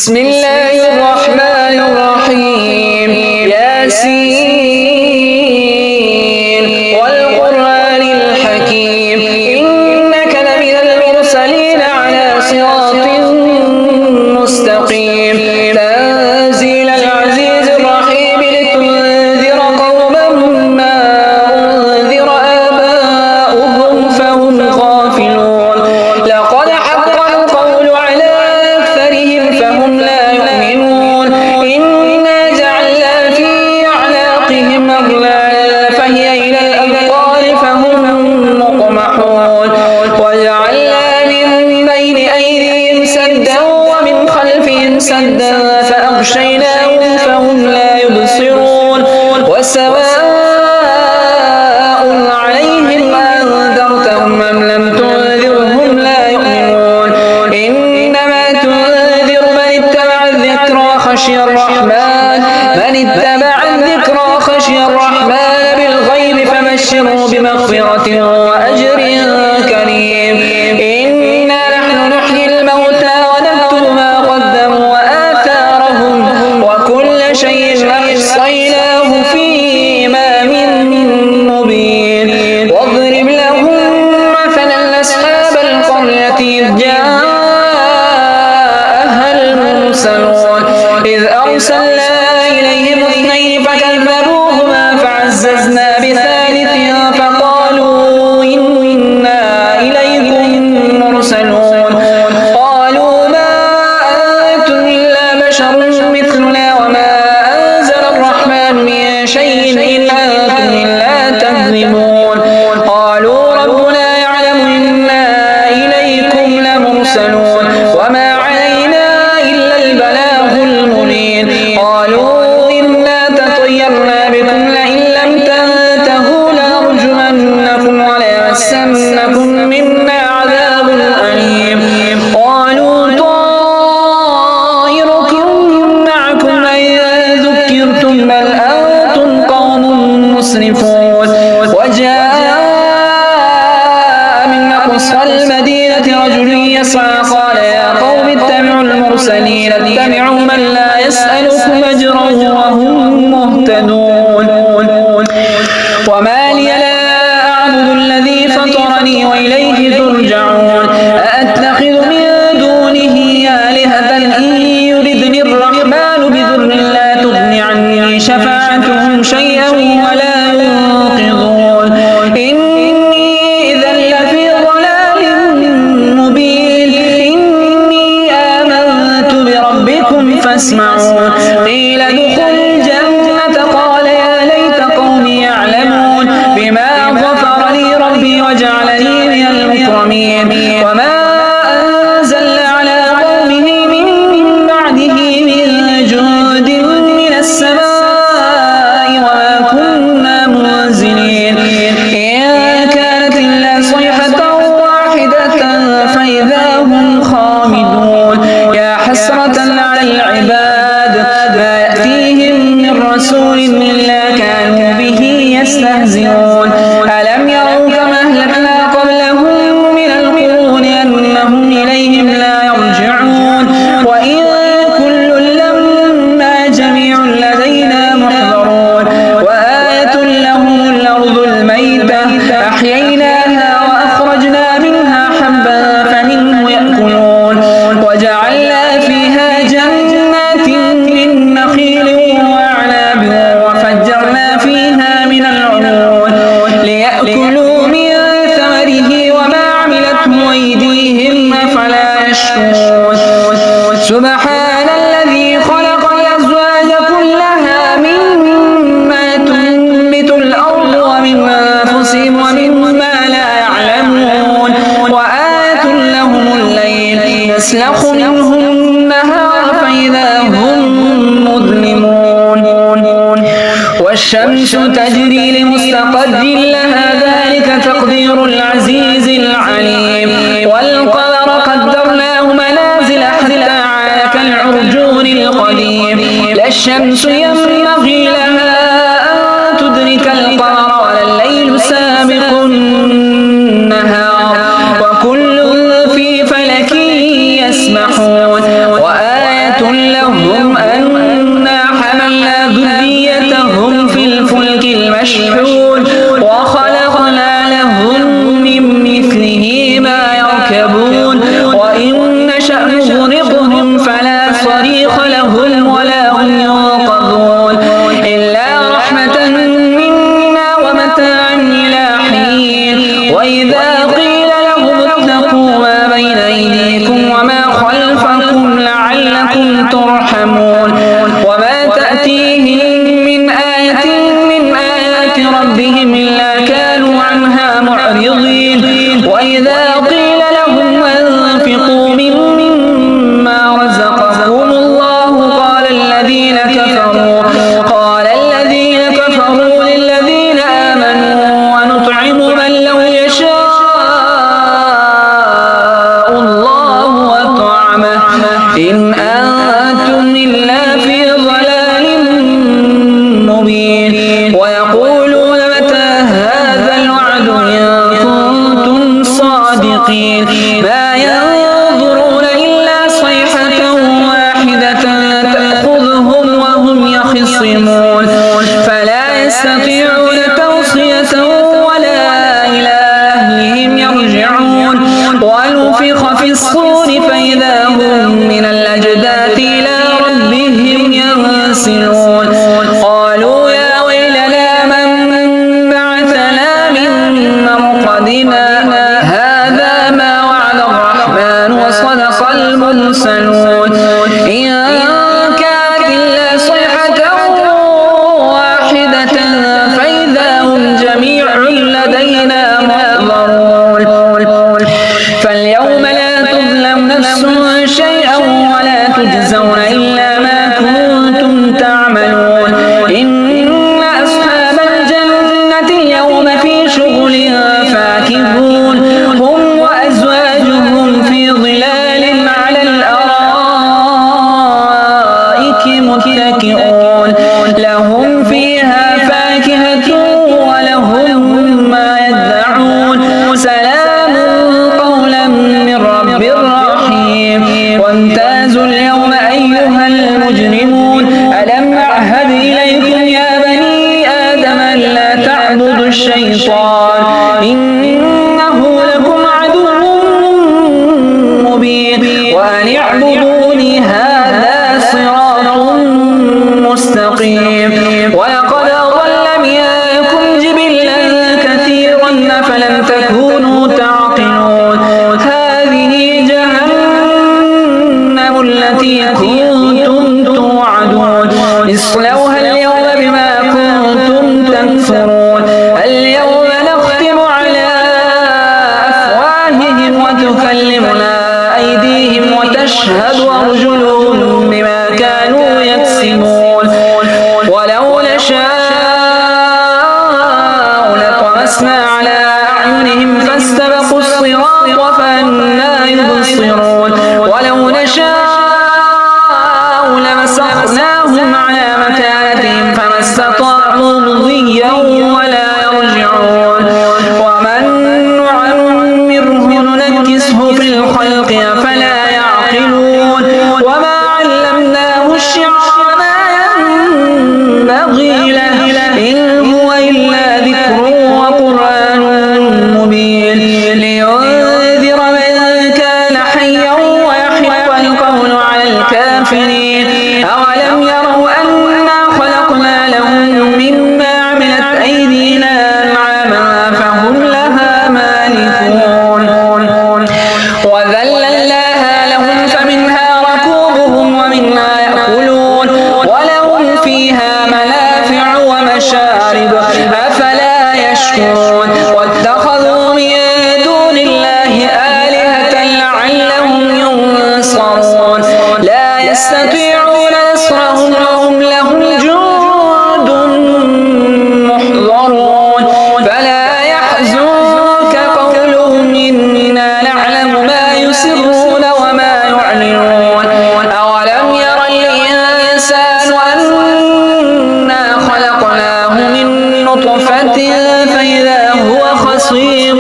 بسم الله الرحمن الرحيم. ياسين والقرآن الحكيم إنك لمن المرسلين على صراط مستقيم تنزيل العزيز الرحيم لتنذر قوما ما أنذر آباؤهم فهم غافلون لقد حق القول على أكثرهم فهم لا يؤمنون إنا جعلنا في أعناقهم أغلالا فهي إلى الأذقان فهم مقمحون وجعلنا من بين أيديهم سدا ومن خلفهم سدا فأغشيناهم فهم لا يبصرون وسواء عليهم أنذرتهم أم لم تنذرهم لا يؤمنون إنما تنذر من اتبع الذكر وخشي الرحمن بالغيب فبشره بمغفرة وأجر كريم إنا نحن نحيي الموتى ونكتب ما قدموا وآثارهم وكل شيء أحصيناه في إمام مبين واضرب لهم مثلا أصحاب القرية إذ جاءها المرسلون إذ أرسلنا إليهم اثنين فكذبوهما فعززنا بثالث فقالوا إنا إليكم مرسلون قالوا ما أنتم إلا بشر مثلنا وما أنزل الرحمن من شيء إن أنتم إلا تكذبون قالوا ربنا يعلم إنا إليكم لمرسلون وما علينا إلا البلاغ المبين قالوا إنا تطيرنا بكم لئن لم تنتهوا لنرجمنكم وليمسنكم منا عذاب أليم قالوا طائركم معكم أئن ذكرتم بل أنتم قوم مسرفون وجاء من أقصى المدينة رجل يسعى قال يا قوم اتبعوا المرسلين اتبعوا من لا يسألكم أجرا وهم مهتدون وما لي لا أعبد الذي فطرني وإليه ترجعون أأتخذ من دونه آلهة إن يردني الرحمن بضر لا تغن عني شفاعتهم شيئا ولا ينقذون إني إذا لفي ضلال مبين إني آمنت بربكم فاسمعون قيل ادخل الجنة قال يا ليت قومي يعلمون بما غفر لي ربي وجعلني من المكرمين وما أنزلنا على قومه من بعده من جند من السماء وما كنا منزلين إن كانت إلا صيحة واحدة فإذا هم خامدون يا حسرة على العباد ما يأتيهم من رسول إلا كانوا به يستهزئون ألم يروا كما أهلكنا قبلهم من القرون أنهم إليهم لا يرجعون وإن كل لما جميع لدينا محضرون وآية لهم الأرض الميتة أحييناها وأخرجنا منها حبا فمنه يأكلون وجعلنا فيها جنات من نخيل وأعناب وفجرنا فيها من العيون ليأكلوا من ثمره وما عملته أيديهم أفلا يشكرون سبحان الذي خلق الأزواج كلها مما تنبت الأرض ومن أنفسهم ومما لا يعلمون وآية لهم الليل يسلخ منه النهار فإذا هم مظلمون والشمس تجري لمستقر لها ذلك تقدير العزيز العليم والقمر قدرناه منازل حتى عاد كالعرجون القديم لا الشمس ينبغي لها أن تدرك القمر ولا الليل سابق النهار وكل في فلك يسبحون وآية لهم أنا حملنا ذريتهم في الفلك المشحون وخلقنا لهم من مثله ما يركبون وإن نشأ نغرقهم فلا صريخ لهم ولا هم ينقذون إلا رحمة منا ومتاعا إلى حين وإذا قيل لهم اتقوا ما بين أيديكم وما خلفكم لعلكم ترحمون وما تأتيهم من آية من آيات ربهم إلا كانوا عنها معرضين وإذا قيل لهم أنفقوا مما رزقكم الله قال الذين كفروا للذين آمنوا ونطعم من لو يشاء الله أطعمه إن أنتم إلا في ضلال مبين ويقولون متى هذا الوعد إن كنتم صادقين ما ينظرون إلا صيحة واحدة تأخذهم وهم يخصمون فلا يستطيعون توصية ولا إلى أهلهم يرجعون ونفخ في الصور فإذا هم من الأجداث إلى ربهم ينسلون قالوا يا ويلنا من بعثنا من مرقدنا هذا ما وعد الرحمن وصدق المرسلون إن كانت إلا صيحة واحدة فإذا هم جميع لدينا محضرون فاليوم لا تظلم نفس شيئا ولا تجزون إلا ما كنتم تعملون إن أصحاب الجنة اليوم في شغل فاكهون هم وأزواجهم في ظلال على الأرائك متكئون لهم فيها فاكهة ولهم ما يدعون سلام قولا من رب رحيم وامتازوا اليوم أيها المجرمون ألم أعهد إليكم يا بني آدم ألا تعبدوا الشيطان إنه لكم عدو مبين وأن اعبدوني هذا صراط مستقيم ولقد أضل منكم جبلا كثيرا أفلم تكونوا تعقلون هذه جهنم التي كنتم توعدون اصلوها اليوم بما كنتم تكفرون اليوم نختم على أفواههم وتكلمنا أيديهم وتشهد أرجلهم بما كانوا يكسبون ولو نشاء لطمسنا على أعينهم فاستبقوا الصراط فأنى يبصرون ولو نشاء لمسخناهم على مكانتهم فما استطاعوا مضيا ولا يرجعون ومن نعمره ننكسه في الخلق أفلا يعقلون وما علمناه الشعر ما ينبغي له إن هو إلا ذكر وقرآن مبين لينذر من كان حيا ويحق القول على الكافرين أولم يروا أنا خلقنا لهم مما عملت أيدينا أنعاما فهم لها مالكون وذللناها لهم فمنها ركوبهم ومنها يأكلون ولهم فيها منافع ومشارب أفلا يشكرون واتخذوا من دون الله آلهة لعلهم ينصرون لا يستطيعون نصرهم وهم لهم جند محضرون فلا يحزنك قولهم إنا نعلم ما يسرون وما يعلنون أولم ير الإنسان أنا خلقناه من نطفة فإذا هو خصيم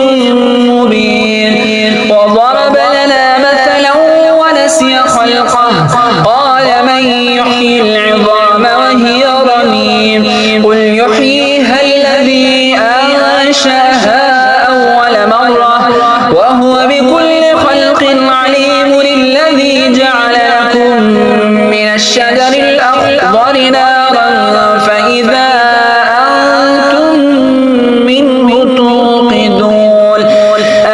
مبين وضرب لنا مثلا ونسي خلقه قال من يحيي العظام وهي رميم قل يحييها الذي أنشأها أول مرة وهو بكل خلق عليم الذي جعل لكم من الشجر الأخضر نارا فإذا أنتم منه توقدون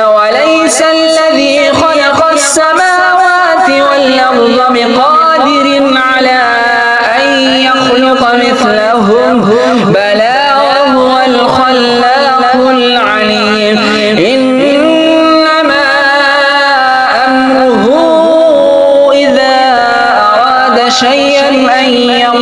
أوليس الذي خلق السماوات والأرض بقادر على أن يخلق مثلهم بلى وهو الخلاق العليم إنما أمره إذا أراد شيئا أن يقول